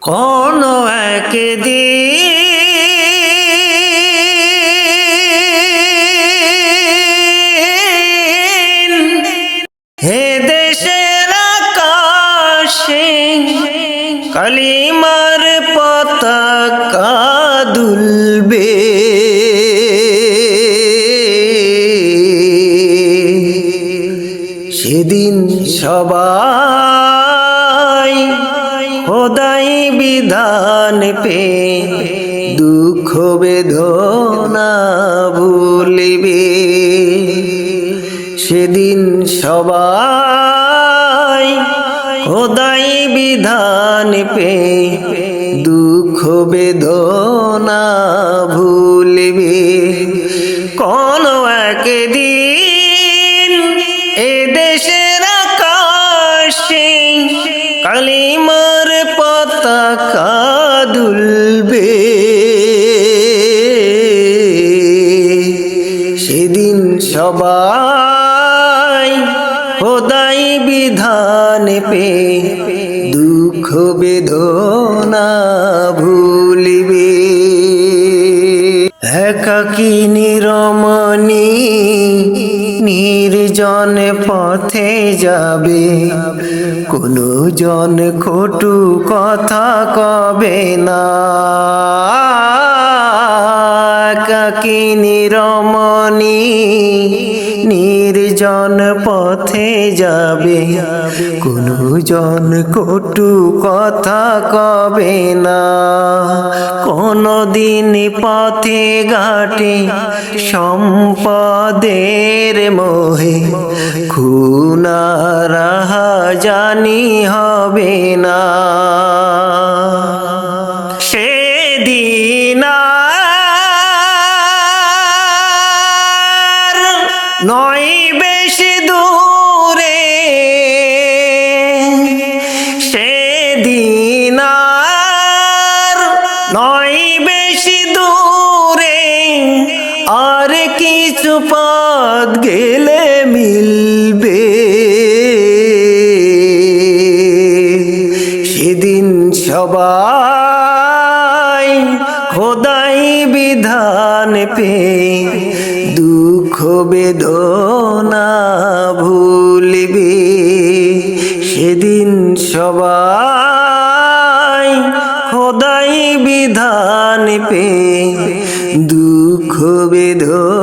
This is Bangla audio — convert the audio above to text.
কোন একদিন হে দেশের আকাশে কালিমার পতাকা দুলবে। সেদিন সবাই খোদাই বিধান পে দুঃখ বেদনা ভুলিবে। সেদিন সবাই খোদাই বিধান পে দুঃখ বেদনা ভুলিবে। কোন একদিন এ দেশের আকাশে কালিমার পতাকা দুলবে। সেদিন সবাই খোদাই বিধান পে দুঃখ বেদনা ভুলিবে। একাকী নিরমণী নির্জন পথে যাবে, কোনো জন কটু কথা কবে না। একাকী নিরমণী নির্জন পথে যাবে, কোনো জন কটু কথা কবে না। কোনো দিন পথে ঘাটে সম্পদের মোহে খুন রাহাজানি হবে না। সেদিন নয় বেশি দূরে, সেদিন নয় বেশি দূরে, আর কিছু পথ গেলে মিলবে। সেদিন সবাই খোদাই বিধান পে দুঃখ বেদনা ভুলিবে। সেদিন সবাই খোদাই বিধান পে দুঃখ বেদনা